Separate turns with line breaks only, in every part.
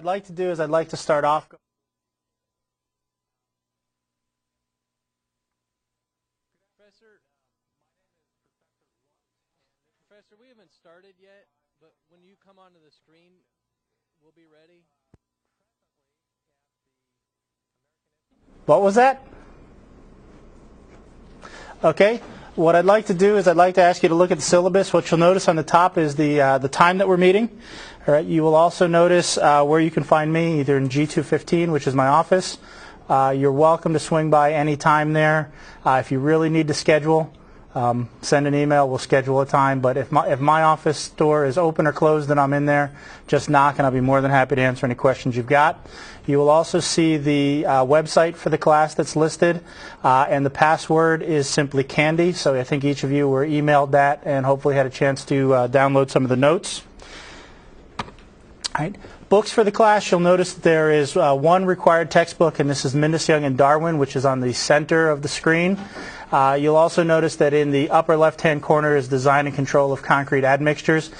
I'd like to do is I'd like to start off.
Professor, we haven't started yet, but when you come onto the screen, we'll be ready.
What was that? Okay. What I'd like to do is I'd like to ask you to look at the syllabus. What you'll notice on the top is the time that we're meeting. All right. You will also notice where you can find me, either in G215, which is my office. You're welcome to swing by any time there. If you really need to schedule, send an email. We'll schedule a time. But if my office door is open or closed and I'm in there, just knock and I'll be more than happy to answer any questions you've got. You will also see the website for the class that's listed, and the password is simply Candy. So I think each of you were emailed that and hopefully had a chance to download some of the notes. All right. Books for the class, you'll notice that there is one required textbook, and this is Mindus, Young, and Darwin, which is on the center of the screen. You'll also notice that in the upper left-hand corner is Design and Control of Concrete Admixtures.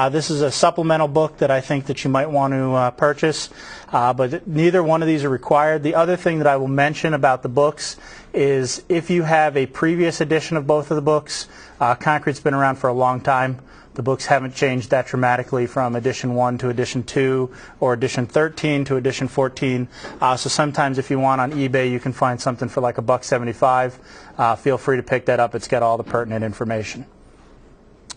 This is a supplemental book that I think that you might want to purchase, but neither one of these are required. The other thing that I will mention about the books is if you have a previous edition of both of the books, concrete's been around for a long time. The books haven't changed that dramatically from edition 1 to edition 2 or edition 13 to edition 14. So sometimes if you want on eBay, you can find something for like $1.75. Feel free to pick that up. It's got all the pertinent information.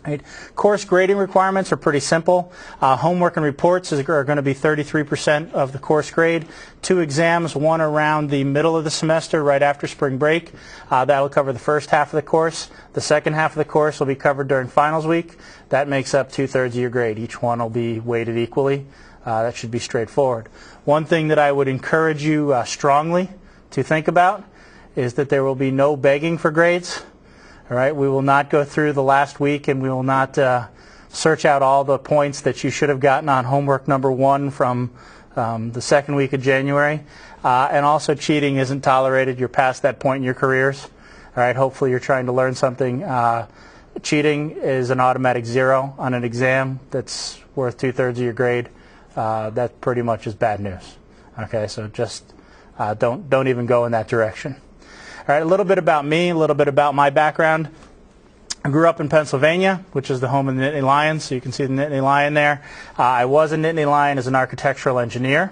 Right. Course grading requirements are pretty simple. Homework and reports are going to be 33% of the course grade. 2 exams, one around the middle of the semester, right after spring break. That will cover the first half of the course. The second half of the course will be covered during finals week. That makes up 2/3 of your grade. Each one will be weighted equally. That should be straightforward. One thing that I would encourage you strongly to think about is that there will be no begging for grades. All right, we will not go through the last week and we will not search out all the points that you should have gotten on homework number 1 from the second week of January. And also cheating isn't tolerated. You're past that point in your careers. All right, hopefully you're trying to learn something. Cheating is an automatic 0 on an exam that's worth 2/3 of your grade. That pretty much is bad news. Okay, so just don't even go in that direction. All right, a little bit about me, a little bit about my background. I grew up in Pennsylvania, which is the home of the Nittany Lions, so you can see the Nittany Lion there. I was a Nittany Lion as an architectural engineer.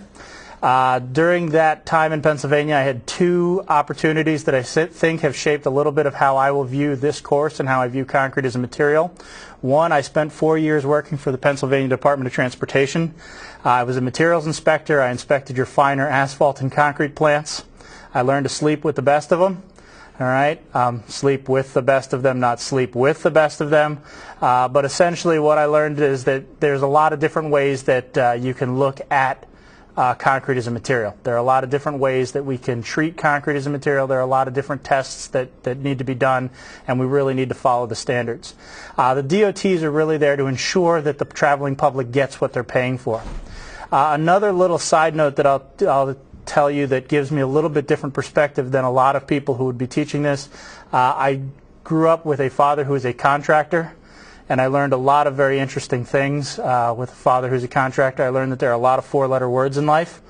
During that time in Pennsylvania, I had 2 opportunities that I think have shaped a little bit of how I will view this course and how I view concrete as a material. One, I spent 4 years working for the Pennsylvania Department of Transportation. I was a materials inspector. I inspected your finer asphalt and concrete plants. I learned to sleep with the best of them. All right, sleep with the best of them, not sleep with the best of them. But essentially what I learned is that there's a lot of different ways that you can look at concrete as a material. There are a lot of different ways that we can treat concrete as a material. There are a lot of different tests that need to be done, and we really need to follow the standards. The DOTs are really there to ensure that the traveling public gets what they're paying for. Another little side note that I'll tell you that gives me a little bit different perspective than a lot of people who would be teaching this. I grew up with a father who is a contractor, and I learned a lot of very interesting things with a father who's a contractor. I learned that there are a lot of 4-letter words in life.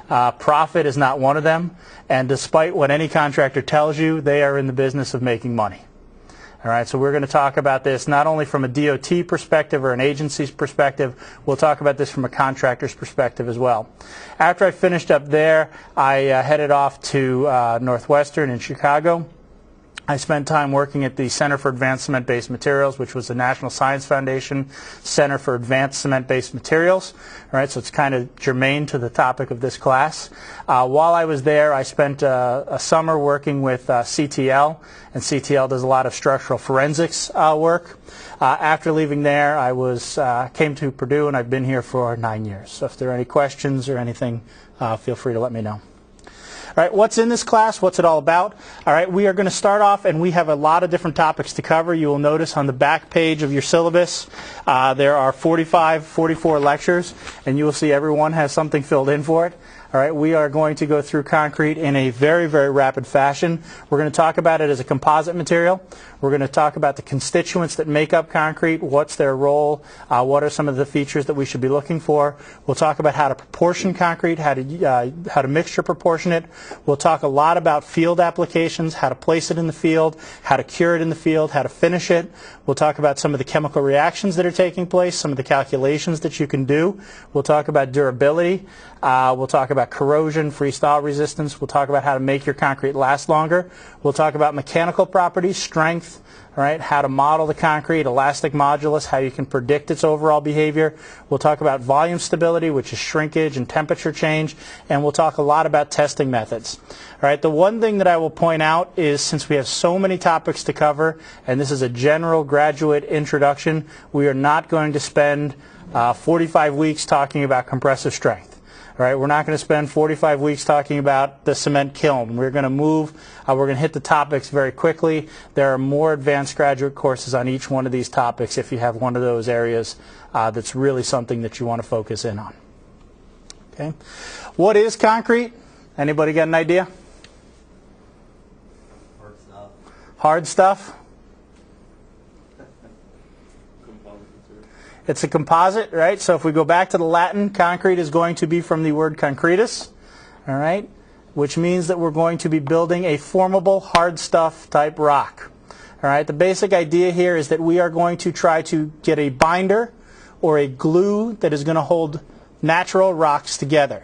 Profit is not one of them, and despite what any contractor tells you, they are in the business of making money. All right, so we're going to talk about this not only from a DOT perspective or an agency's perspective, we'll talk about this from a contractor's perspective as well. After I finished up there, I headed off to Northwestern in Chicago. I spent time working at the Center for Advanced Cement-Based Materials, which was the National Science Foundation Center for Advanced Cement-Based Materials. All right, so it's kind of germane to the topic of this class. While I was there, I spent a summer working with CTL, and CTL does a lot of structural forensics work. After leaving there, I came to Purdue, and I've been here for 9 years. So if there are any questions or anything, feel free to let me know. All right, what's in this class? What's it all about? All right, we are going to start off, and we have a lot of different topics to cover. You will notice on the back page of your syllabus, there are 44 lectures, and you will see everyone has something filled in for it. All right, we are going to go through concrete in a very, very rapid fashion. We're going to talk about it as a composite material. We're going to talk about the constituents that make up concrete, what's their role, what are some of the features that we should be looking for. We'll talk about how to proportion concrete, how to mixture proportion it. We'll talk a lot about field applications, how to place it in the field, how to cure it in the field, how to finish it. We'll talk about some of the chemical reactions that are taking place, some of the calculations that you can do. We'll talk about durability. We'll talk about corrosion, freeze-thaw resistance. We'll talk about how to make your concrete last longer. We'll talk about mechanical properties, strength, right? How to model the concrete, elastic modulus, how you can predict its overall behavior. We'll talk about volume stability, which is shrinkage and temperature change, and we'll talk a lot about testing methods. All right, the one thing that I will point out is, since we have so many topics to cover, and this is a general graduate introduction, we are not going to spend 45 weeks talking about compressive strength. All right, we're not going to spend 45 weeks talking about the cement kiln. We're going to move, we're going to hit the topics very quickly. There are more advanced graduate courses on each one of these topics if you have one of those areas that's really something that you want to focus in on. Okay, what is concrete? Anybody got an idea?
Hard stuff.
Hard stuff? It's a composite, right? So if we go back to the Latin, concrete is going to be from the word concretus, all right, which means that we're going to be building a formable, hard stuff type rock. All right, the basic idea here is that we are going to try to get a binder or a glue that is going to hold natural rocks together.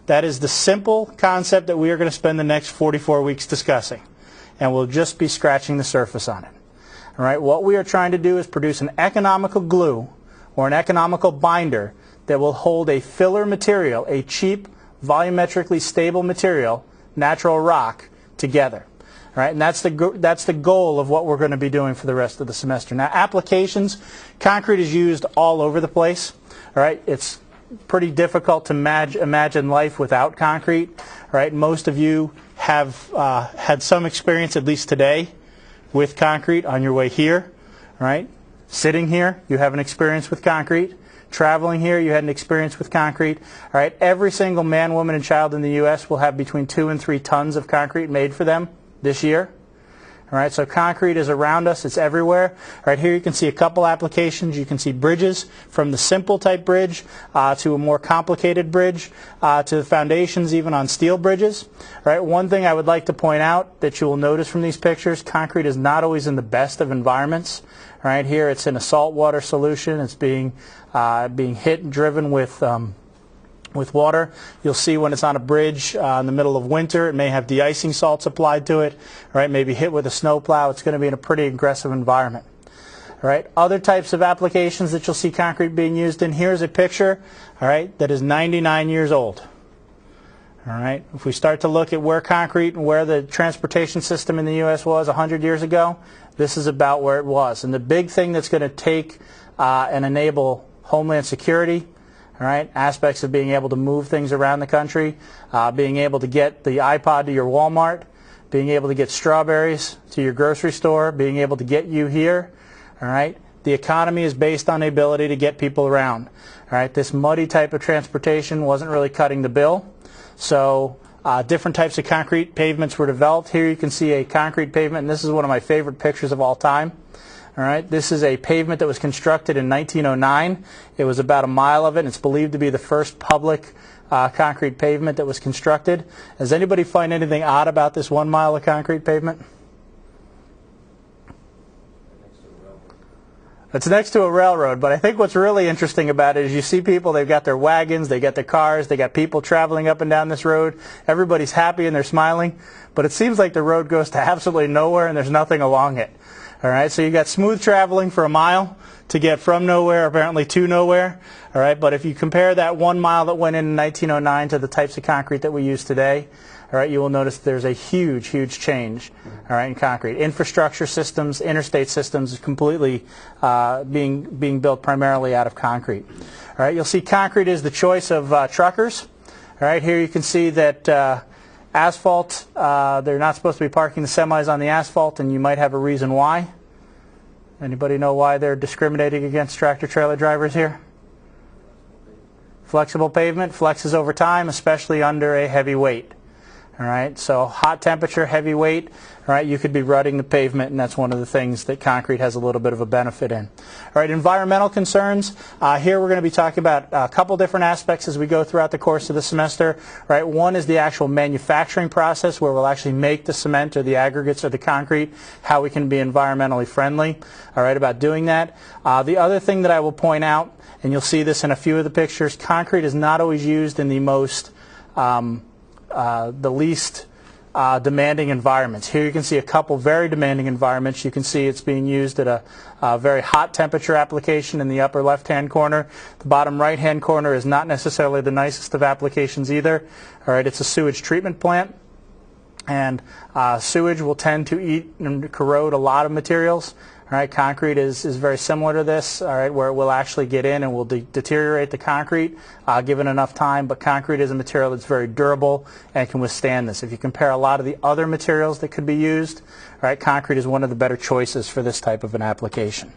That is the simple concept that we are going to spend the next 44 weeks discussing, and we'll just be scratching the surface on it. All right, what we are trying to do is produce an economical glue or an economical binder that will hold a filler material, a cheap, volumetrically stable material, natural rock, together. All right, and that's the goal of what we're going to be doing for the rest of the semester. Now, applications, concrete is used all over the place. All right, it's pretty difficult to imagine life without concrete. All right, most of you have had some experience, at least today, with concrete on your way here. All right. Sitting here, you have an experience with concrete. Traveling here, you had an experience with concrete. All right, every single man, woman, and child in the U.S. will have between 2 and 3 tons of concrete made for them this year. All right, so concrete is around us. It's everywhere. All right, here you can see a couple applications. You can see bridges, from the simple type bridge to a more complicated bridge, to the foundations even on steel bridges. All right, one thing I would like to point out that you will notice from these pictures, concrete is not always in the best of environments. All right, here it's in a saltwater solution. It's being hit and driven with water. You'll see when it's on a bridge in the middle of winter, it may have de-icing salts applied to it. All right, maybe hit with a snowplow. It's going to be in a pretty aggressive environment. All right, other types of applications that you'll see concrete being used in. Here's a picture, all right, that is 99 years old. All right, if we start to look at where concrete and where the transportation system in the U.S. was 100 years ago, this is about where it was. And the big thing that's going to take and enable homeland security, all right, aspects of being able to move things around the country, being able to get the iPod to your Walmart, being able to get strawberries to your grocery store, being able to get you here, all right. The economy is based on the ability to get people around. All right, this muddy type of transportation wasn't really cutting the bill. So different types of concrete pavements were developed. Here you can see a concrete pavement, and this is one of my favorite pictures of all time. All right, this is a pavement that was constructed in 1909. It was about a mile of it, and it's believed to be the first public concrete pavement that was constructed. Does anybody find anything odd about this 1 mile of concrete pavement? It's next to a railroad, but I think what's really interesting about it is you see people, they've got their wagons, they got their cars, they got people traveling up and down this road. Everybody's happy and they're smiling, but it seems like the road goes to absolutely nowhere and there's nothing along it. All right, so you got smooth traveling for a mile to get from nowhere apparently to nowhere. All right, but if you compare that 1 mile that went in 1909 to the types of concrete that we use today, all right, you will notice there's a huge, huge change, all right, in concrete. Infrastructure systems, interstate systems, completely being built primarily out of concrete. All right, you'll see concrete is the choice of truckers. All right, here you can see that asphalt, they're not supposed to be parking the semis on the asphalt, and you might have a reason why. Anybody know why they're discriminating against tractor-trailer drivers here? Flexible pavement flexes over time, especially under a heavy weight. All right, so hot temperature, heavy weight, all right, you could be rutting the pavement, and that's one of the things that concrete has a little bit of a benefit in. All right, environmental concerns. Here we're going to be talking about a couple different aspects as we go throughout the course of the semester. All right, one is the actual manufacturing process, where we'll actually make the cement or the aggregates or the concrete, how we can be environmentally friendly, all right, about doing that. The other thing that I will point out, and you'll see this in a few of the pictures, concrete is not always used in the most the least demanding environments. Here you can see a couple very demanding environments. You can see it's being used at a very hot temperature application in the upper left-hand corner. The bottom right-hand corner is not necessarily the nicest of applications either. All right, it's a sewage treatment plant, and sewage will tend to eat and corrode a lot of materials. All right, concrete is very similar to this, all right, where it will actually get in and will deteriorate the concrete given enough time, but concrete is a material that's very durable and can withstand this. If you compare a lot of the other materials that could be used, all right, concrete is one of the better choices for this type of an application.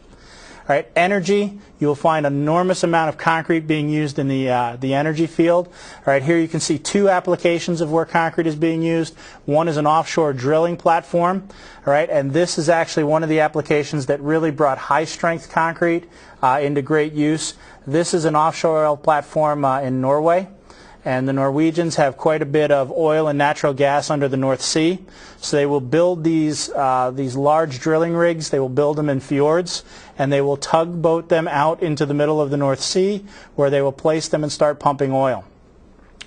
All right, energy, you will find an enormous amount of concrete being used in the energy field. All right, here you can see two applications of where concrete is being used. One is an offshore drilling platform, all right, and this is actually one of the applications that really brought high-strength concrete into great use. This is an offshore oil platform in Norway. And the Norwegians have quite a bit of oil and natural gas under the North Sea. So they will build these large drilling rigs. They will build them in fjords, and they will tugboat them out into the middle of the North Sea, where they will place them and start pumping oil.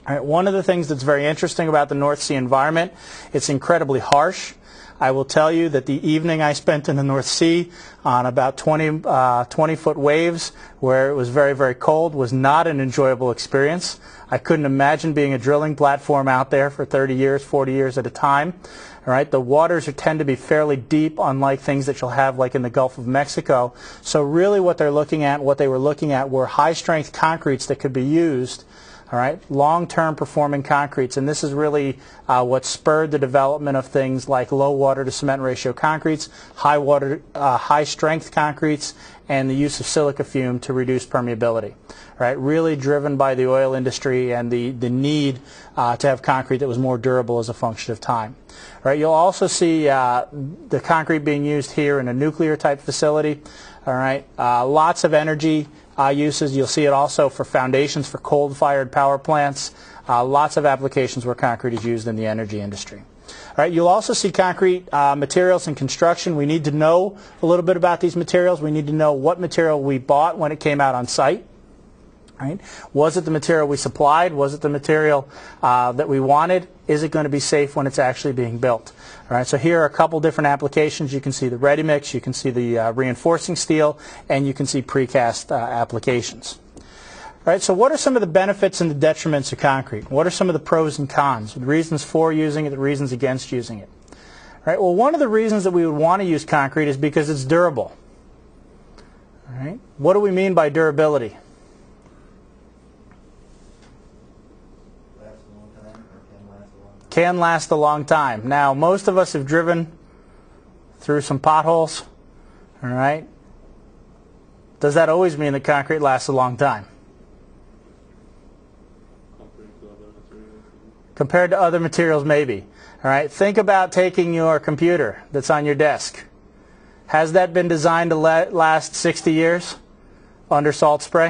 All right, one of the things that's very interesting about the North Sea environment, it's incredibly harsh. I will tell you that the evening I spent in the North Sea on about 20-foot waves, where it was very, very cold, was not an enjoyable experience. I couldn't imagine being a drilling platform out there for 30 years, 40 years at a time. All right, the waters tend to be fairly deep, unlike things that you'll have like in the Gulf of Mexico. So really what they were looking at were high-strength concretes that could be used, all right, long-term performing concretes, and this is really what spurred the development of things like low water to cement ratio concretes, high-strength concretes, and the use of silica fume to reduce permeability. All right, really driven by the oil industry and the need to have concrete that was more durable as a function of time. All right, you'll also see the concrete being used here in a nuclear-type facility. All right, lots of energy uses. You'll see it also for foundations for coal-fired power plants. Lots of applications where concrete is used in the energy industry. All right, you'll also see concrete materials in construction. We need to know a little bit about these materials. We need to know what material we bought when it came out on site. Right? Was it the material we supplied? Was it the material that we wanted? Is it going to be safe when it's actually being built? All right, so here are a couple different applications. You can see the ready mix, you can see the reinforcing steel, and you can see precast applications. All right, so what are some of the benefits and the detriments of concrete? What are some of the pros and cons? The reasons for using it, the reasons against using it. All right, well, one of the reasons that we would want to use concrete is because it's durable. All right, what do we mean by durability? Can last a long time. Now, most of us have driven through some potholes, all right? Does that always mean that concrete lasts a long time? Compared to other materials, maybe. All right, think about taking your computer that's on your desk. Has that been designed to last 60 years under salt spray?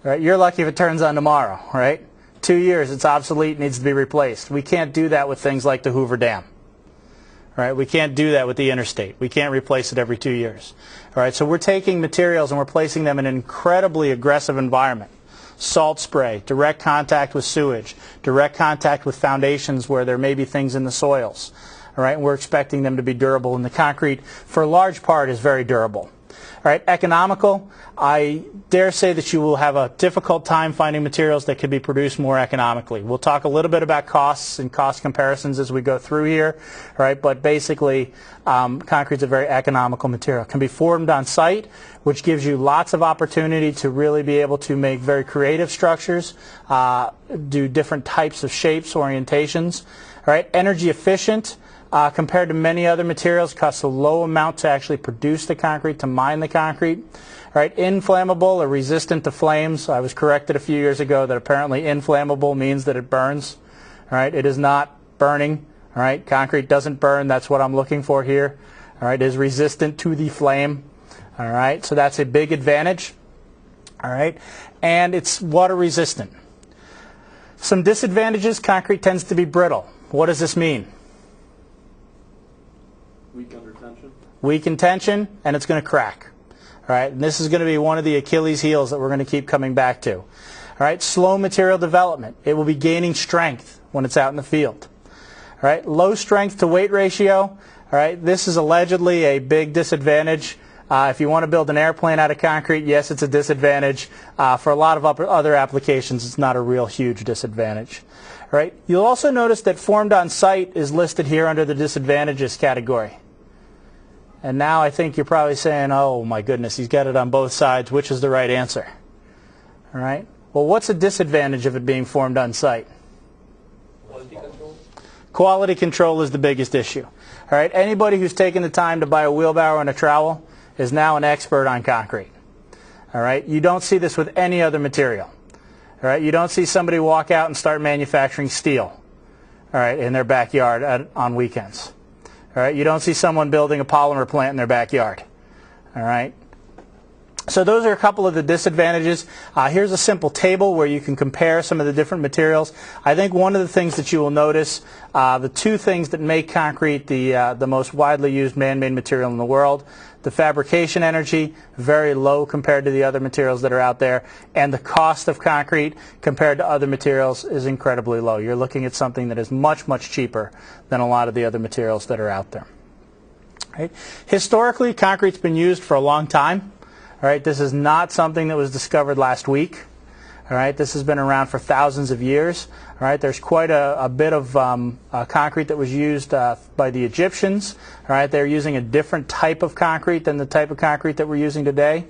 All right, you're lucky if it turns on tomorrow, right? 2 years, it's obsolete, needs to be replaced. We can't do that with things like the Hoover Dam. All right, we can't do that with the interstate. We can't replace it every 2 years. All right, so we're taking materials and we're placing them in an incredibly aggressive environment. Salt spray, direct contact with sewage, direct contact with foundations where there may be things in the soils. All right, and we're expecting them to be durable, and the concrete, for a large part, is very durable. All right, economical. I dare say that you will have a difficult time finding materials that could be produced more economically. We'll talk a little bit about costs and cost comparisons as we go through here. All right, but basically, concrete is a very economical material. It can be formed on site, which gives you lots of opportunity to really be able to make very creative structures, do different types of shapes, orientations. All right, energy efficient. compared to many other materials. It costs a low amount to actually produce the concrete, to mine the concrete. All right, inflammable or resistant to flames. I was corrected a few years ago that apparently inflammable means that it burns. All right, it is not burning. All right, concrete doesn't burn. That's what I'm looking for here. All right, it is resistant to the flame. All right, so that's a big advantage. All right, and it's water resistant. Some disadvantages: concrete tends to be brittle. What does this mean?
Weak under tension.
Weak in tension, and it's going to crack. All right, and this is going to be one of the Achilles heels that we're going to keep coming back to. All right, slow material development. It will be gaining strength when it's out in the field. All right, low strength to weight ratio. All right, this is allegedly a big disadvantage. If you want to build an airplane out of concrete, yes, it's a disadvantage. For a lot of other applications, it's not a real huge disadvantage. All right, you'll also notice that formed on site is listed here under the disadvantages category. And now I think you're probably saying, oh my goodness, he's got it on both sides. Which is the right answer? All right. Well, what's the disadvantage of it being formed on site?
Quality control.
Quality control is the biggest issue. All right. Anybody who's taken the time to buy a wheelbarrow and a trowel is now an expert on concrete. All right. You don't see this with any other material. All right. You don't see somebody walk out and start manufacturing steel, all right, in their backyard on weekends. All right, you don't see someone building a polymer plant in their backyard. All right. So those are a couple of the disadvantages. Here's a simple table where you can compare some of the different materials. I think one of the things that you will notice, the two things that make concrete the most widely used man-made material in the world: the fabrication energy, very low compared to the other materials that are out there, and the cost of concrete compared to other materials is incredibly low. You're looking at something that is much, much cheaper than a lot of the other materials that are out there. Right? Historically, concrete's been used for a long time. All right, this is not something that was discovered last week. All right, this has been around for thousands of years. All right, there's quite a bit of concrete that was used by the Egyptians. All right, they're using a different type of concrete than the type of concrete that we're using today.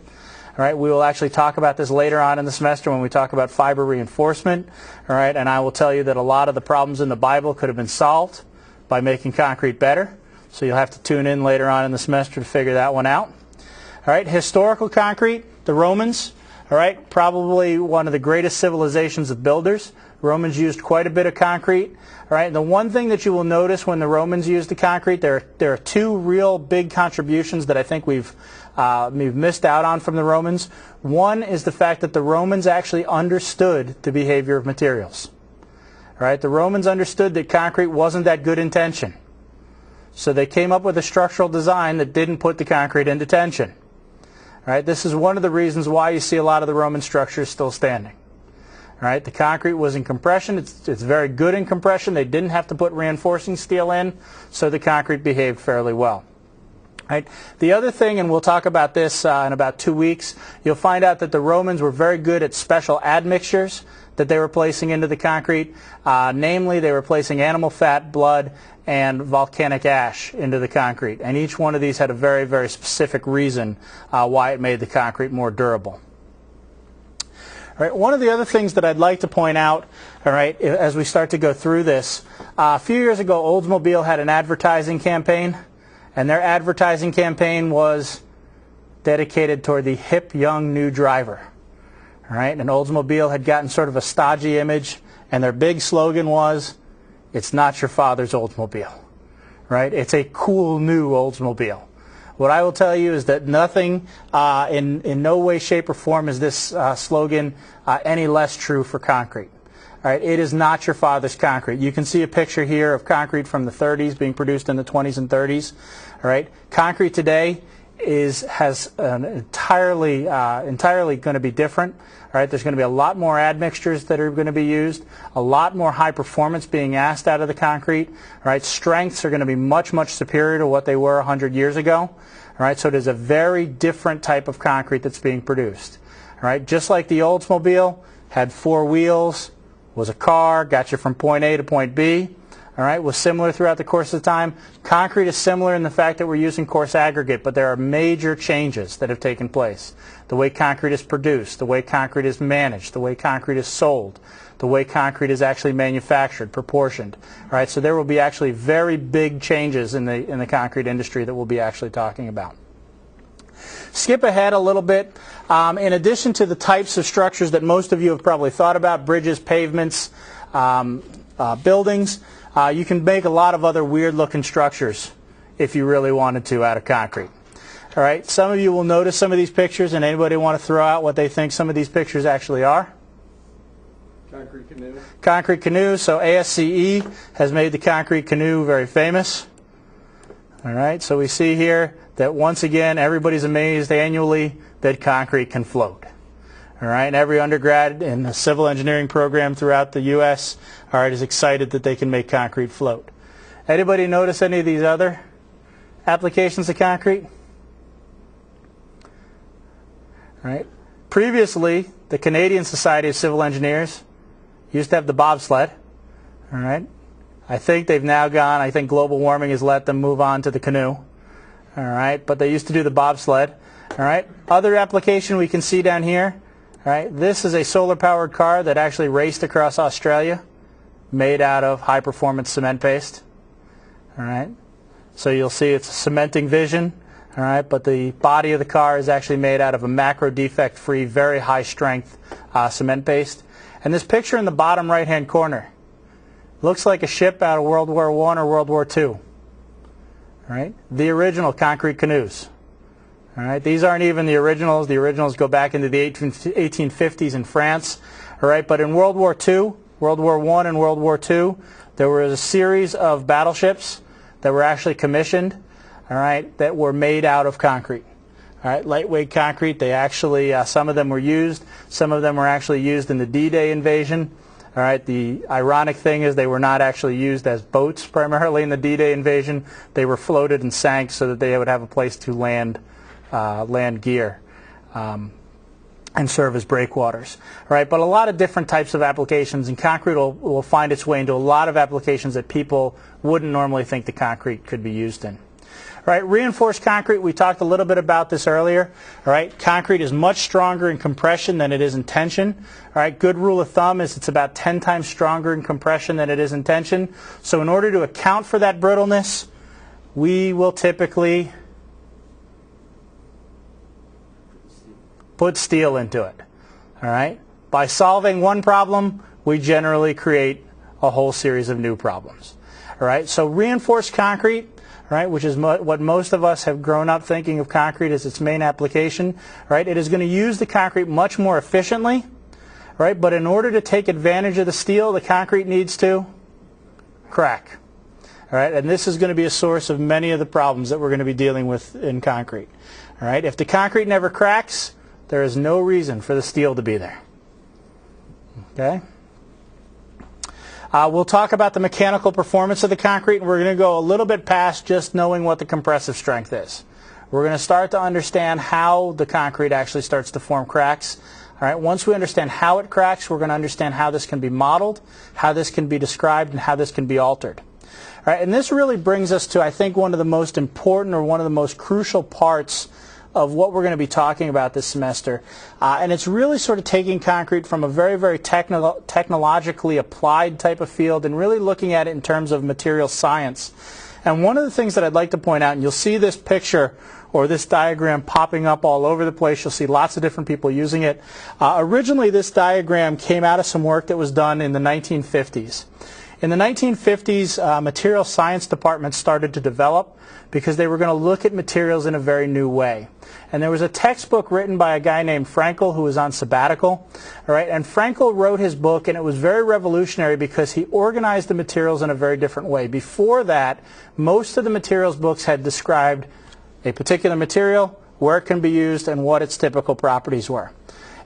All right, we will actually talk about this later on in the semester when we talk about fiber reinforcement. All right, and I will tell you that a lot of the problems in the Bible could have been solved by making concrete better. So you'll have to tune in later on in the semester to figure that one out. All right, historical concrete, the Romans. All right, probably one of the greatest civilizations of builders. Romans used quite a bit of concrete. All right, and the one thing that you will notice when the Romans used the concrete, there are two real big contributions that I think we've missed out on from the Romans. One is the fact that the Romans actually understood the behavior of materials. All right, the Romans understood that concrete wasn't that good in tension. So they came up with a structural design that didn't put the concrete into tension. All right, this is one of the reasons why you see a lot of the Roman structures still standing. All right, the concrete was in compression. It's very good in compression. They didn't have to put reinforcing steel in, so the concrete behaved fairly well. All right. The other thing, and we'll talk about this in about 2 weeks, you'll find out that the Romans were very good at special admixtures that they were placing into the concrete. Namely, they were placing animal fat, blood, and volcanic ash into the concrete. And each one of these had a very, very specific reason why it made the concrete more durable. All right, one of the other things that I'd like to point out, all right, as we start to go through this, a few years ago, Oldsmobile had an advertising campaign, and their advertising campaign was dedicated toward the hip, young, new driver. All right, and Oldsmobile had gotten sort of a stodgy image, and their big slogan was, "It's not your father's Oldsmobile." Right? It's a cool new Oldsmobile. What I will tell you is that nothing, in no way, shape, or form is this slogan any less true for concrete. All right, it is not your father's concrete. You can see a picture here of concrete from the 30s being produced in the 20s and 30s. All right, concrete today has an entirely going to be different. All right, there's going to be a lot more admixtures that are going to be used, a lot more high performance being asked out of the concrete. All right, strengths are going to be much, much superior to what they were 100 years ago. All right, so it is a very different type of concrete that's being produced. All right, just like the Oldsmobile had 4 wheels, was a car, got you from point A to point B. all right, was similar throughout the course of time. Concrete is similar in the fact that we're using coarse aggregate, but there are major changes that have taken place. The way concrete is produced, the way concrete is managed, the way concrete is sold, the way concrete is actually manufactured, proportioned. All right, so there will be actually very big changes in the concrete industry that we'll be actually talking about. Skip ahead a little bit. In addition to the types of structures that most of you have probably thought about, bridges, pavements, buildings, you can make a lot of other weird-looking structures if you really wanted to out of concrete. All right, some of you will notice some of these pictures, and anybody want to throw out what they think some of these pictures actually are?
Concrete canoe.
Concrete canoe. So ASCE has made the concrete canoe very famous. All right, so we see here that once again everybody's amazed annually that concrete can float. All right, and every undergrad in the civil engineering program throughout the U.S. all right, is excited that they can make concrete float. Anybody notice any of these other applications of concrete? All right. Previously, the Canadian Society of Civil Engineers used to have the bobsled. All right. I think they've now gone, I think global warming has let them move on to the canoe. All right, but they used to do the bobsled. All right. Other application we can see down here. All right. This is a solar-powered car that actually raced across Australia, made out of high-performance cement paste. All right. So you'll see it's a cementing vision. All right, but the body of the car is actually made out of a macro defect-free, very high-strength cement paste. And this picture in the bottom right-hand corner looks like a ship out of World War I or World War II. All right, the original concrete canoes. All right, these aren't even the originals. The originals go back into the 1850s in France. All right, but in World War II, World War I and World War II, there was a series of battleships that were actually commissioned, all right, that were made out of concrete. All right, lightweight concrete. They actually, some of them were used. Some of them were actually used in the D-Day invasion. All right, the ironic thing is they were not actually used as boats primarily in the D-Day invasion. They were floated and sank so that they would have a place to land gear and serve as breakwaters. All right, but a lot of different types of applications, and concrete will find its way into a lot of applications that people wouldn't normally think the concrete could be used in. All right, reinforced concrete, we talked a little bit about this earlier. All right, concrete is much stronger in compression than it is in tension. All right, good rule of thumb is it's about 10 times stronger in compression than it is in tension. So in order to account for that brittleness, we will typically put steel into it. All right, by solving one problem, we generally create a whole series of new problems. All right, so reinforced concrete, right, which is what most of us have grown up thinking of concrete as its main application, right? It is going to use the concrete much more efficiently, right? But in order to take advantage of the steel, the concrete needs to crack, all right? And this is going to be a source of many of the problems that we're going to be dealing with in concrete, all right? If the concrete never cracks, there is no reason for the steel to be there, okay? We'll talk about the mechanical performance of the concrete, and we're going to go a little bit past just knowing what the compressive strength is. We're going to start to understand how the concrete actually starts to form cracks. All right, once we understand how it cracks, we're going to understand how this can be modeled, how this can be described, and how this can be altered. All right, and this really brings us to, I think, one of the most important or one of the most crucial parts of what we're going to be talking about this semester. And it's really sort of taking concrete from a very, very technologically applied type of field and really looking at it in terms of material science. And one of the things that I'd like to point out, and you'll see this picture or this diagram popping up all over the place. You'll see lots of different people using it. Originally, this diagram came out of some work that was done in the 1950s. In the 1950s, material science departments started to develop because they were going to look at materials in a very new way. And there was a textbook written by a guy named Frankel who was on sabbatical. All right, and Frankel wrote his book, and it was very revolutionary because he organized the materials in a very different way. Before that, most of the materials books had described a particular material, where it can be used, and what its typical properties were.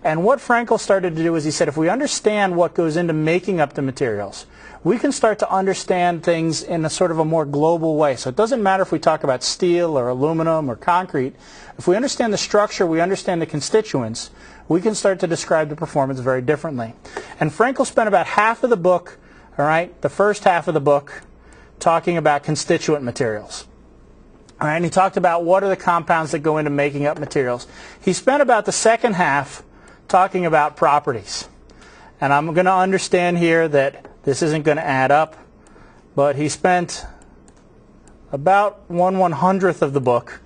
And what Frankel started to do is he said, if we understand what goes into making up the materials, we can start to understand things in a sort of a more global way. So it doesn't matter if we talk about steel or aluminum or concrete. If we understand the structure, we understand the constituents, we can start to describe the performance very differently. And Frankel spent about half of the book, all right, the first half of the book, talking about constituent materials. All right, and he talked about what are the compounds that go into making up materials. He spent about the second half talking about properties. And I'm going to understand here that this isn't going to add up, but he spent about 1/100th of the book,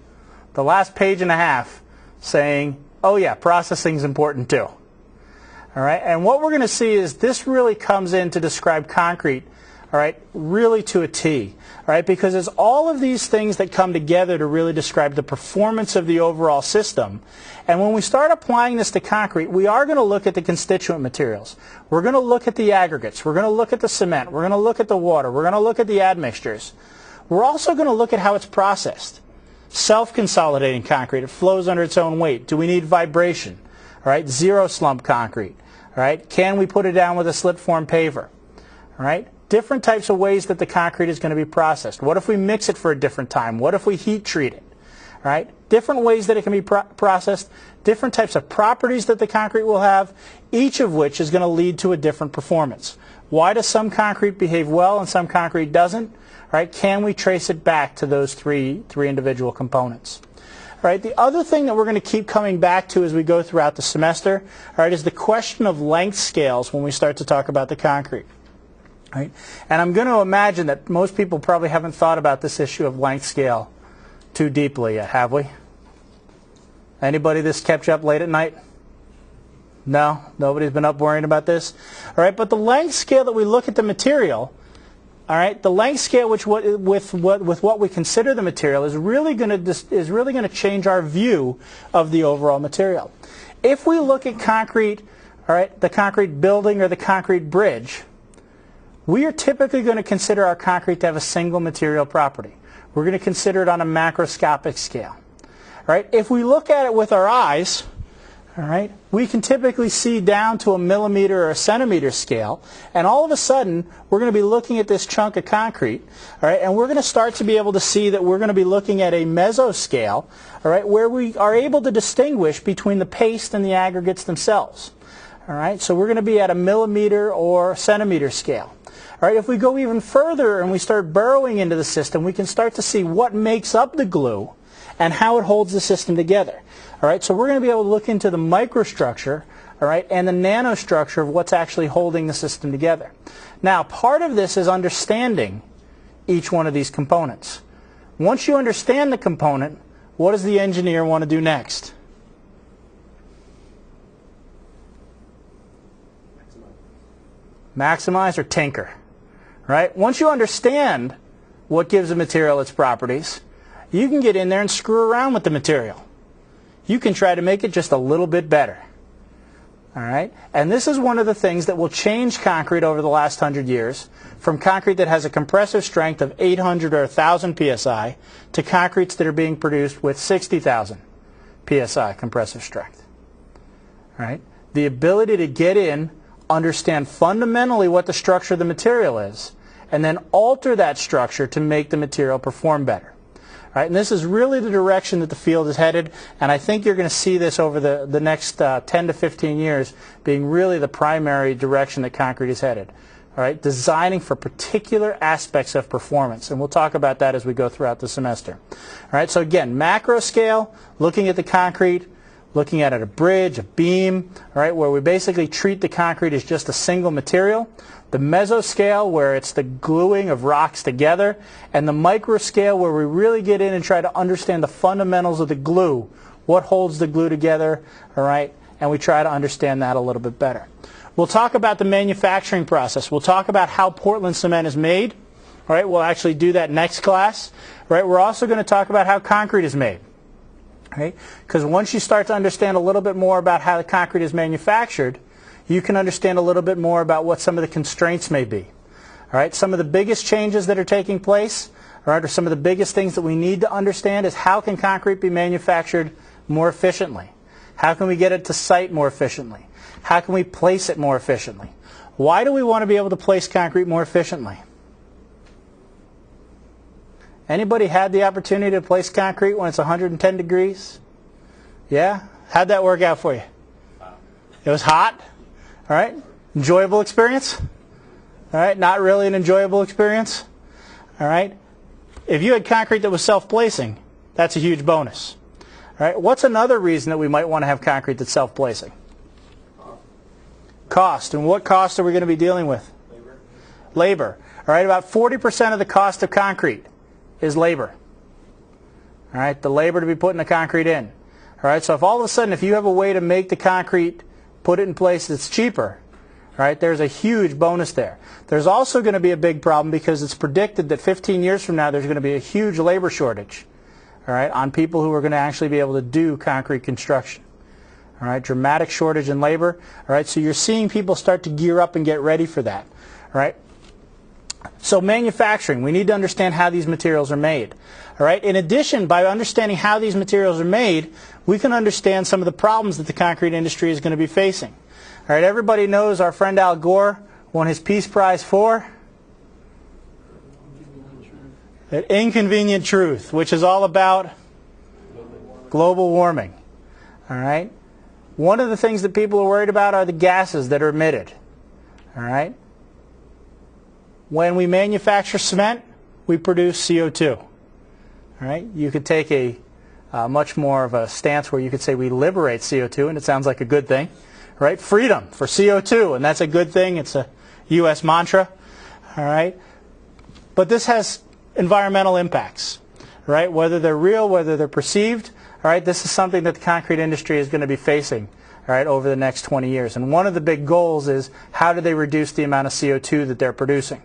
the last page and a half, saying, oh yeah, processing is important too. All right, and what we're going to see is this really comes in to describe concrete, all right, really to a T, all right, because it's all of these things that come together to really describe the performance of the overall system. And when we start applying this to concrete, we are going to look at the constituent materials. We're going to look at the aggregates. We're going to look at the cement. We're going to look at the water. We're going to look at the admixtures. We're also going to look at how it's processed. Self-consolidating concrete, it flows under its own weight. Do we need vibration? All right, zero slump concrete. All right, can we put it down with a slit form paver? All right, different types of ways that the concrete is going to be processed. What if we mix it for a different time? What if we heat treat it? All right, different ways that it can be processed, different types of properties that the concrete will have, each of which is going to lead to a different performance. Why does some concrete behave well and some concrete doesn't? All right, can we trace it back to those three individual components? All right, the other thing that we're going to keep coming back to as we go throughout the semester, all right, is the question of length scales when we start to talk about the concrete. All right, and I'm going to imagine that most people probably haven't thought about this issue of length scale too deeply yet, have we? Anybody that's kept you up late at night? No? Nobody's been up worrying about this? All right, but the length scale that we look at the material, all right, the length scale with what we consider the material is really going to change our view of the overall material. If we look at concrete, all right, the concrete building or the concrete bridge, we are typically going to consider our concrete to have a single material property. We're going to consider it on a macroscopic scale. All right, if we look at it with our eyes, all right, we can typically see down to a millimeter or a centimeter scale, and all of a sudden we're going to be looking at this chunk of concrete, all right, and we're going to start to be able to see that we're going to be looking at a mesoscale, all right, where we are able to distinguish between the paste and the aggregates themselves. All right, so we're going to be at a millimeter or centimeter scale. All right, if we go even further and we start burrowing into the system, we can start to see what makes up the glue and how it holds the system together. All right, so we're going to be able to look into the microstructure, all right, and the nanostructure of what's actually holding the system together. Now, part of this is understanding each one of these components. Once you understand the component, what does the engineer want to do next? Maximize or tinker, right? Once you understand what gives a material its properties, you can get in there and screw around with the material. You can try to make it just a little bit better. All right? And this is one of the things that will change concrete over the last 100 years, from concrete that has a compressive strength of 800 or 1,000 psi to concretes that are being produced with 60,000 psi compressive strength. All right? The ability to get in, understand fundamentally what the structure of the material is, and then alter that structure to make the material perform better. Right, and this is really the direction that the field is headed, and I think you're going to see this over the next 10 to 15 years being really the primary direction that concrete is headed. All right, designing for particular aspects of performance, and we'll talk about that as we go throughout the semester. All right, so again, macro scale, looking at the concrete, looking at it a bridge, a beam, all right, where we basically treat the concrete as just a single material. The mesoscale, where it's the gluing of rocks together, and the microscale, where we really get in and try to understand the fundamentals of the glue, what holds the glue together, all right, and we try to understand that a little bit better. We'll talk about the manufacturing process. We'll talk about how Portland cement is made. All right, we'll actually do that next class. All right, we're also going to talk about how concrete is made. Right? Because once you start to understand a little bit more about how the concrete is manufactured, you can understand a little bit more about what some of the constraints may be. All right? Some of the biggest changes that are taking place, all right, or some of the biggest things that we need to understand is how can concrete be manufactured more efficiently? How can we get it to site more efficiently? How can we place it more efficiently? Why do we want to be able to place concrete more efficiently? Anybody had the opportunity to place concrete when it's 110 degrees? Yeah? How'd that work out for you? It was hot? All right? Enjoyable experience? All right? Not really an enjoyable experience? All right? If you had concrete that was self-placing, that's a huge bonus. All right? What's another reason that we might want to have concrete that's self-placing? Cost. And what cost are we going to be dealing with? Labor. All right, about 40% of the cost of concrete is labor. All right, the labor to be putting the concrete in. All right, so if all of a sudden, if you have a way to make the concrete, put it in place that's cheaper, all right, there's a huge bonus there. There's also going to be a big problem because it's predicted that 15 years from now there's going to be a huge labor shortage, all right, on people who are going to actually be able to do concrete construction. All right, dramatic shortage in labor. All right, so you're seeing people start to gear up and get ready for that. All right. So manufacturing, we need to understand how these materials are made. All right. In addition, by understanding how these materials are made, we can understand some of the problems that the concrete industry is going to be facing. All right. Everybody knows our friend Al Gore won his Peace Prize for An Inconvenient Truth, which is all about global warming. All right. One of the things that people are worried about are the gases that are emitted. All right. When we manufacture cement, we produce CO2. All right. You could take a much more of a stance where you could say we liberate CO2, and it sounds like a good thing. Right. Freedom for CO2, and that's a good thing. It's a U.S. mantra. All right. But this has environmental impacts. Right. Whether they're real, whether they're perceived. All right, this is something that the concrete industry is going to be facing, all right, over the next 20 years. And one of the big goals is how do they reduce the amount of CO2 that they're producing?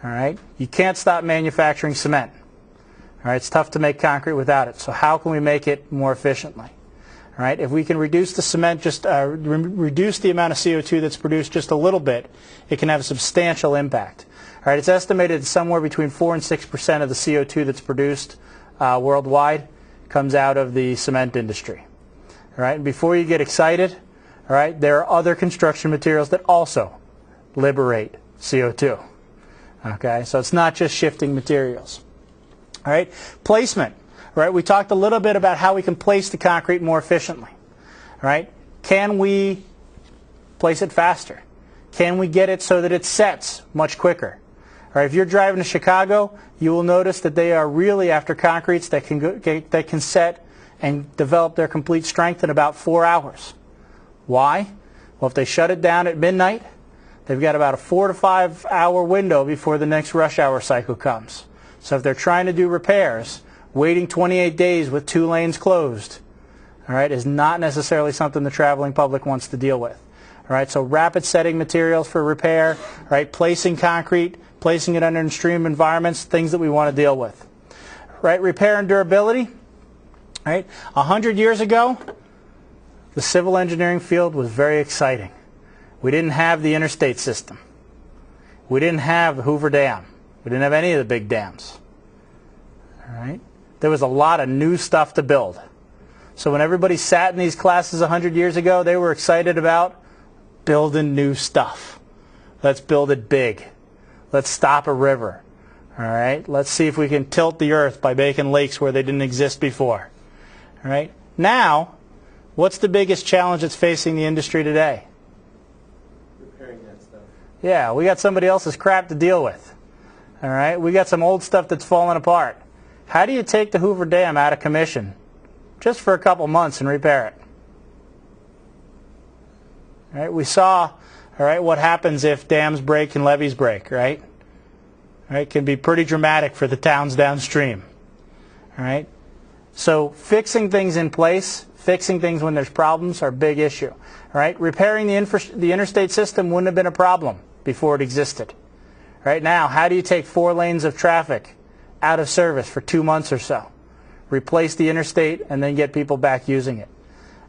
All right, you can't stop manufacturing cement. All right, it's tough to make concrete without it. So how can we make it more efficiently? All right, if we can reduce the cement, reduce the amount of CO2 that's produced just a little bit, it can have a substantial impact. All right, it's estimated that somewhere between 4 and 6% of the CO2 that's produced worldwide comes out of the cement industry. All right, and before you get excited, all right, there are other construction materials that also liberate CO2. Okay, so it's not just shifting materials. All right, placement. All right, we talked a little bit about how we can place the concrete more efficiently. All right, can we place it faster? Can we get it so that it sets much quicker? All right, if you're driving to Chicago, you will notice that they are really after concretes that can set and develop their complete strength in about 4 hours. Why? Well, if they shut it down at midnight, they've got about a 4 to 5 hour window before the next rush hour cycle comes. So if they're trying to do repairs, waiting 28 days with 2 lanes closed, all right, is not necessarily something the traveling public wants to deal with. All right, so rapid setting materials for repair, all right, placing concrete, placing it under extreme environments, things that we want to deal with. Right, repair and durability. Right, 100 years ago, the civil engineering field was very exciting. We didn't have the interstate system. We didn't have the Hoover Dam. We didn't have any of the big dams. All right, there was a lot of new stuff to build. So when everybody sat in these classes 100 years ago, they were excited about building new stuff. Let's build it big. Let's stop a river. All right. Let's see if we can tilt the earth by making lakes where they didn't exist before. All right. Now, what's the biggest challenge that's facing the industry today?
Repairing that stuff.
Yeah, we got somebody else's crap to deal with. All right. We got some old stuff that's falling apart. How do you take the Hoover Dam out of commission just for a couple months and repair it? All right. We saw, all right, what happens if dams break and levees break, right? All right, it can be pretty dramatic for the towns downstream. All right, so fixing things in place, fixing things when there's problems are a big issue. All right, repairing the interstate system wouldn't have been a problem before it existed. Right now, how do you take 4 lanes of traffic out of service for 2 months or so, replace the interstate, and then get people back using it?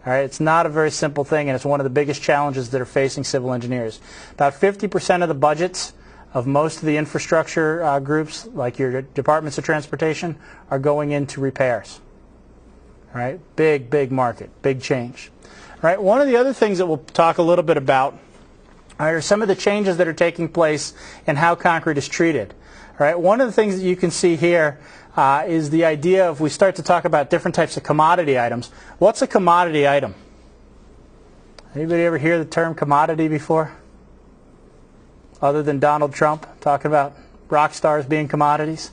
All right, it's not a very simple thing, and it's one of the biggest challenges that are facing civil engineers. About 50% of the budgets of most of the infrastructure groups, like your departments of transportation, are going into repairs. All right, big market, big change. All right, one of the other things that we'll talk a little bit about are some of the changes that are taking place in how concrete is treated. All right, one of the things that you can see here is the idea of we start to talk about different types of commodity items. What's a commodity item? Anybody ever hear the term commodity before? Other than Donald Trump talking about rock stars being commodities?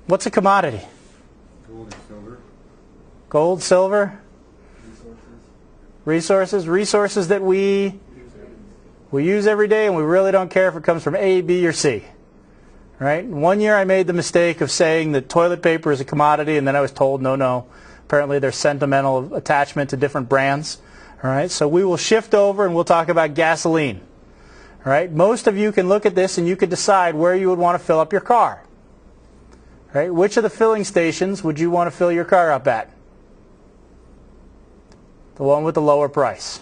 What's a commodity?
Gold and silver.
Gold, silver,
Resources.
resources that we use every day, and we really don't care if it comes from A, B, or C. Right? One year I made the mistake of saying that toilet paper is a commodity, and then I was told, no. Apparently there's sentimental attachment to different brands. All right? So we will shift over and we'll talk about gasoline. All right? Most of you can look at this and you can decide where you would want to fill up your car. All right? Which of the filling stations would you want to fill your car up at? The one with the lower price.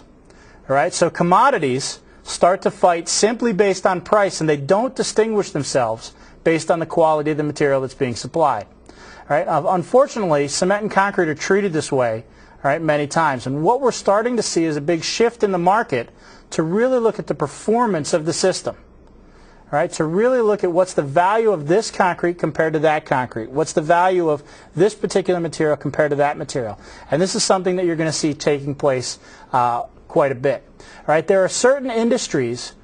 All right? So commodities start to fight simply based on price, and they don't distinguish themselves based on the quality of the material that's being supplied. All right? Unfortunately, cement and concrete are treated this way, all right, many times. And what we're starting to see is a big shift in the market to really look at the performance of the system. All right? To really look at what's the value of this concrete compared to that concrete. What's the value of this particular material compared to that material. And this is something that you're going to see taking place quite a bit. All right? There are certain industries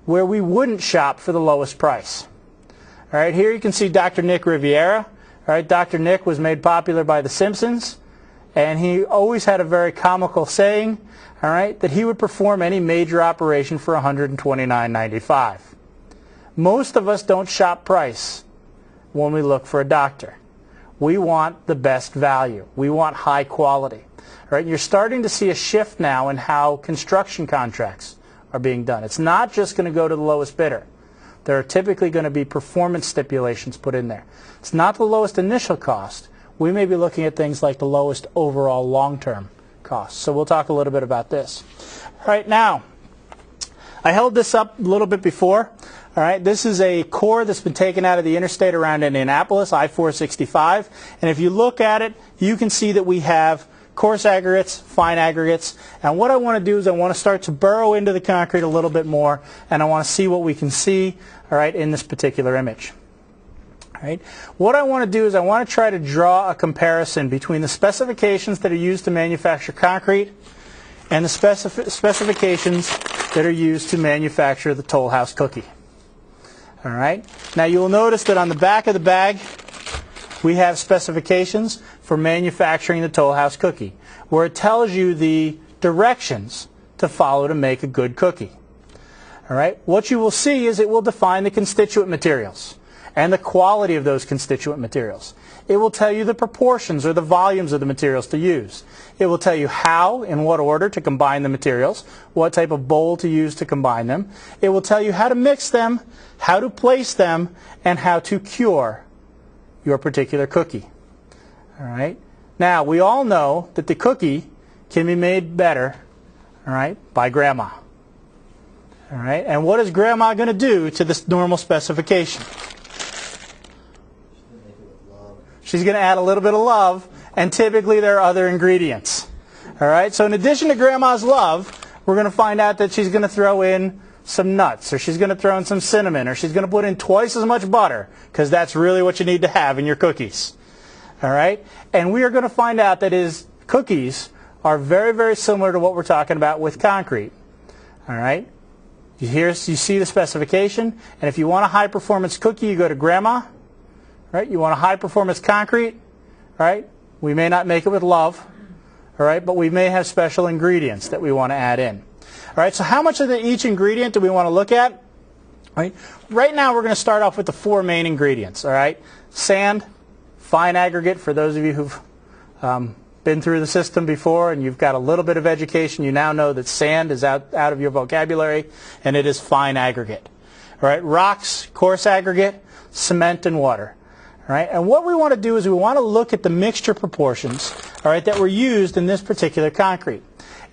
where we wouldn't shop for the lowest price. All right? Here you can see Dr. Nick Riviera. All right? Dr. Nick was made popular by The Simpsons. And he always had a very comical saying, all right, that he would perform any major operation for $129.95. Most of us don't shop price when we look for a doctor. We want the best value. We want high quality. All right, you're starting to see a shift now in how construction contracts are being done. It's not just going to go to the lowest bidder. There are typically going to be performance stipulations put in there. It's not the lowest initial cost. We may be looking at things like the lowest overall long-term cost. So we'll talk a little bit about this. All right, now, I held this up a little bit before. All right, this is a core that's been taken out of the interstate around Indianapolis, I-465. And if you look at it, you can see that we have coarse aggregates, fine aggregates. And what I want to do is I want to start to burrow into the concrete a little bit more, and I want to see what we can see, all right, in this particular image. All right. What I want to do is I want to try to draw a comparison between the specifications that are used to manufacture concrete and the specifications that are used to manufacture the Toll House cookie. All right. Now you will notice that on the back of the bag we have specifications for manufacturing the Toll House cookie, where it tells you the directions to follow to make a good cookie. All right. What you will see is it will define the constituent materials and the quality of those constituent materials. It will tell you the proportions or the volumes of the materials to use. It will tell you how, in what order to combine the materials, what type of bowl to use to combine them. It will tell you how to mix them, how to place them, and how to cure your particular cookie. All right. Now, we all know that the cookie can be made better, all right, by Grandma. All right. And what is Grandma going to do to this normal specification? She's going to add a little bit of love, and typically there are other ingredients. All right, so in addition to Grandma's love, we're going to find out that she's going to throw in some nuts, or she's going to throw in some cinnamon, or she's going to put in twice as much butter, because that's really what you need to have in your cookies. All right, and we are going to find out that his cookies are very, very similar to what we're talking about with concrete. All right, you see the specification, and if you want a high-performance cookie, you go to Grandma. Right? You want a high-performance concrete, right? We may not make it with love, all right, but we may have special ingredients that we want to add in. All right, so how much of each ingredient do we want to look at? Right now we're going to start off with the four main ingredients, all right? Sand, fine aggregate, for those of you who've been through the system before and you've got a little bit of education, you now know that sand is out of your vocabulary, and it is fine aggregate. All right, rocks, coarse aggregate, cement, and water. All right, and what we want to do is we want to look at the mixture proportions, all right, that were used in this particular concrete.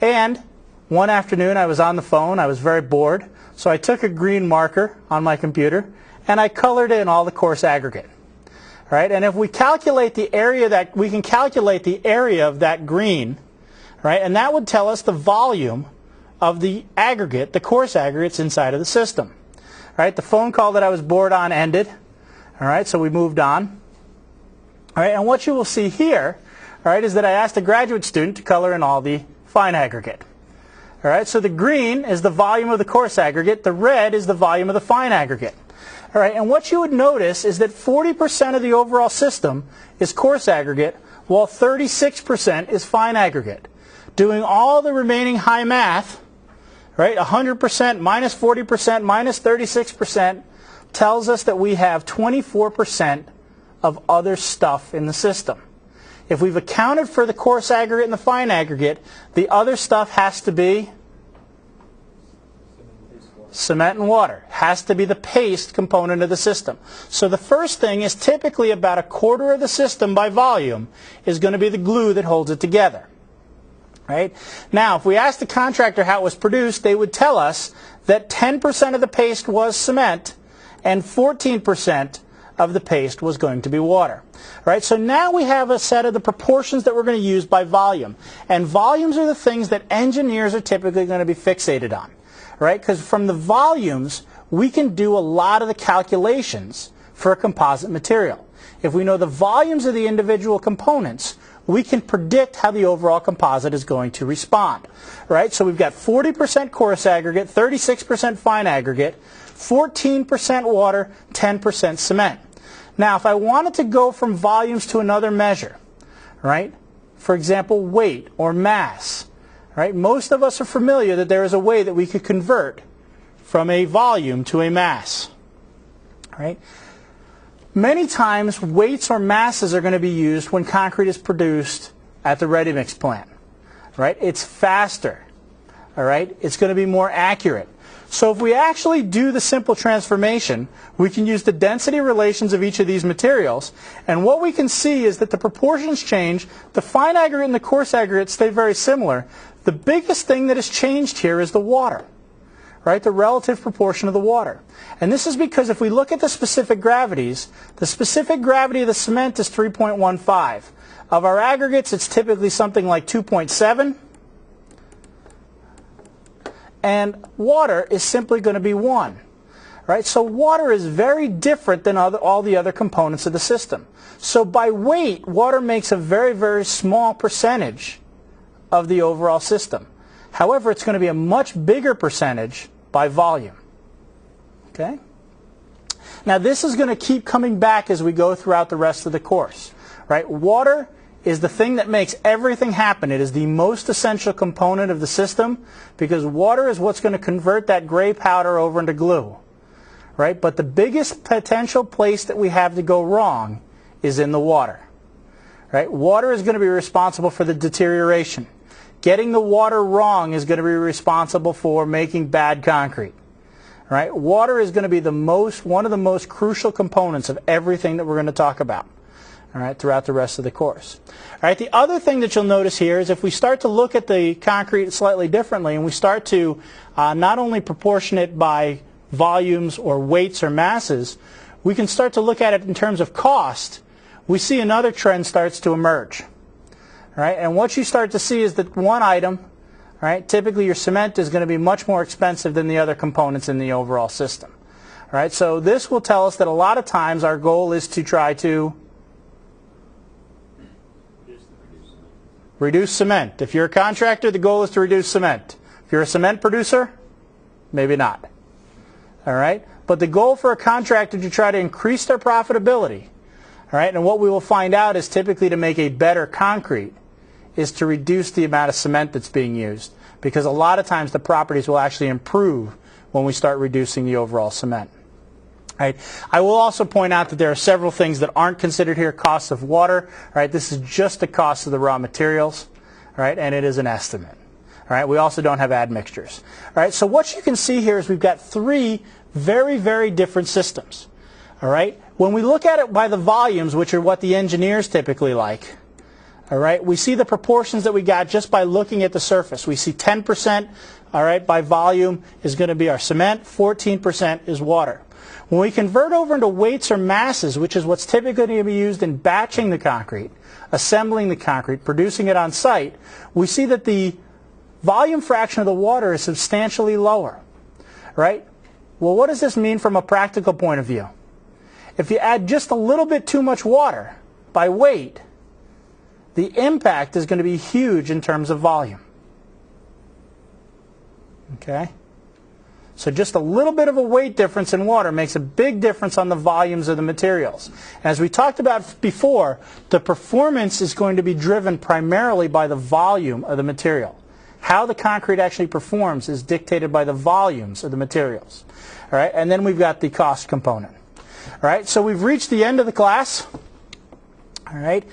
And one afternoon I was on the phone, I was very bored, so I took a green marker on my computer and I colored in all the coarse aggregate. All right, and if we calculate the area that we can calculate the area of that green, right, and that would tell us the volume of the aggregate, the coarse aggregates inside of the system. All right, the phone call that I was bored on ended. All right, so we moved on. All right, and what you will see here, all right, is that I asked a graduate student to color in all the fine aggregate. All All right, so the green is the volume of the coarse aggregate. The red is the volume of the fine aggregate. All right, and what you would notice is that 40% of the overall system is coarse aggregate, while 36% is fine aggregate. Doing all the remaining high math, right, 100% minus 40% minus 36% tells us that we have 24% of other stuff in the system. If we've accounted for the coarse aggregate and the fine aggregate, the other stuff has to be cement and water. Has to be the paste component of the system. So the first thing is typically about a quarter of the system by volume is going to be the glue that holds it together. Right? Now, if we asked the contractor how it was produced, they would tell us that 10% of the paste was cement and 14% of the paste was going to be water. Right? So now we have a set of the proportions that we're going to use by volume. And volumes are the things that engineers are typically going to be fixated on. Right? Because from the volumes, we can do a lot of the calculations for a composite material. If we know the volumes of the individual components, we can predict how the overall composite is going to respond. Right? So we've got 40% coarse aggregate, 36% fine aggregate, 14% water, 10% cement. Now, if I wanted to go from volumes to another measure, right? For example, weight or mass. Right? Most of us are familiar that there is a way that we could convert from a volume to a mass. Right? Many times, weights or masses are going to be used when concrete is produced at the ready-mix plant. Right? It's faster. All right? It's going to be more accurate. So if we actually do the simple transformation, we can use the density relations of each of these materials, and what we can see is that the proportions change. The fine aggregate and the coarse aggregate stay very similar. The biggest thing that has changed here is the water, right? The relative proportion of the water. And this is because if we look at the specific gravities, the specific gravity of the cement is 3.15. Of our aggregates, it's typically something like 2.7. And water is simply going to be 1. Right? So water is very different than all the other components of the system. So by weight, water makes a very, very small percentage of the overall system. However, it's going to be a much bigger percentage by volume. Okay? Now this is going to keep coming back as we go throughout the rest of the course. Right? Water is the thing that makes everything happen. It is the most essential component of the system because water is what's going to convert that gray powder over into glue. Right? But the biggest potential place that we have to go wrong is in the water. Right? Water is going to be responsible for the deterioration. Getting the water wrong is going to be responsible for making bad concrete. Right? Water is going to be one of the most crucial components of everything that we're going to talk about. All right, throughout the rest of the course. All right, the other thing that you'll notice here is if we start to look at the concrete slightly differently and we start to not only proportion it by volumes or weights or masses, we can start to look at it in terms of cost. We see another trend starts to emerge. All right, and what you start to see is that one item, all right, typically your cement is going to be much more expensive than the other components in the overall system. All right, so this will tell us that a lot of times our goal is to try to reduce cement. If you're a contractor, the goal is to reduce cement. If you're a cement producer, maybe not. All right? But the goal for a contractor to try to increase their profitability, all right, and what we will find out is typically to make a better concrete is to reduce the amount of cement that's being used because a lot of times the properties will actually improve when we start reducing the overall cement. Right. I will also point out that there are several things that aren't considered here. Costs of water. Right. This is just the cost of the raw materials. Right. And it is an estimate. All right. We also don't have admixtures. All right. So what you can see here is we've got three very, very different systems. All right. When we look at it by the volumes, which are what the engineers typically like, all right, we see the proportions that we got just by looking at the surface. We see 10%, all right, by volume is going to be our cement. 14% is water. When we convert over into weights or masses, which is what's typically going to be used in batching the concrete, assembling the concrete, producing it on site, we see that the volume fraction of the water is substantially lower. Right? Well, what does this mean from a practical point of view? If you add just a little bit too much water by weight, the impact is going to be huge in terms of volume. Okay? So just a little bit of a weight difference in water makes a big difference on the volumes of the materials. As we talked about before, the performance is going to be driven primarily by the volume of the material. How the concrete actually performs is dictated by the volumes of the materials. All right? And then we've got the cost component. All right? So we've reached the end of the class. All right?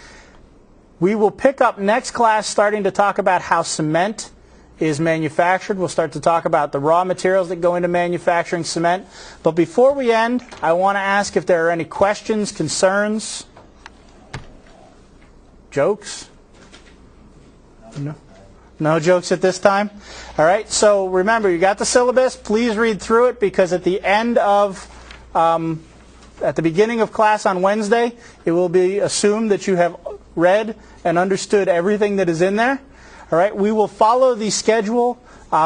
We will pick up next class starting to talk about how cement is manufactured. We'll start to talk about the raw materials that go into manufacturing cement. But before we end, I want to ask if there are any questions, concerns, jokes? No? No jokes at this time? All right, so remember, you got the syllabus. Please read through it, because at the end of, at the beginning of class on Wednesday, it will be assumed that you have read and understood everything that is in there. All right, we will follow the schedule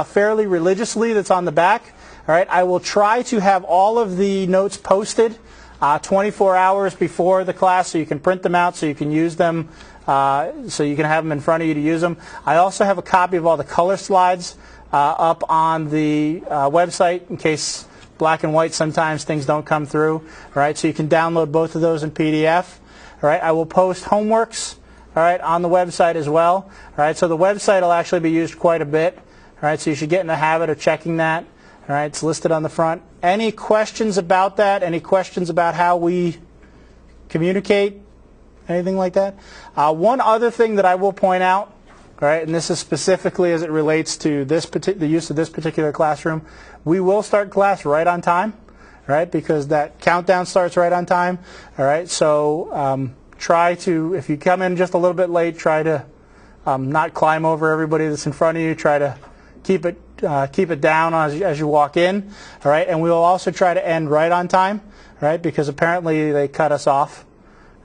fairly religiously that's on the back. All right, I will try to have all of the notes posted 24 hours before the class, so you can print them out, so you can use them, so you can have them in front of you to use them. I also have a copy of all the color slides up on the website in case black and white sometimes things don't come through. All right, so you can download both of those in PDF. All right, I will post homeworks, all right, on the website as well. All right, so the website will actually be used quite a bit. All right, so you should get in the habit of checking that. All right, it's listed on the front. Any questions about that? Any questions about how we communicate? Anything like that? One other thing that I will point out, all right, and this is specifically as it relates to the use of this particular classroom, we will start class right on time, right, because that countdown starts right on time. All right, so try to, if you come in just a little bit late, try to not climb over everybody that's in front of you. Try to keep it down as you walk in. All right, and we will also try to end right on time. All right, because apparently they cut us off.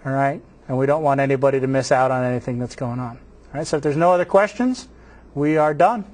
All right, and we don't want anybody to miss out on anything that's going on. All right, so if there's no other questions, we are done.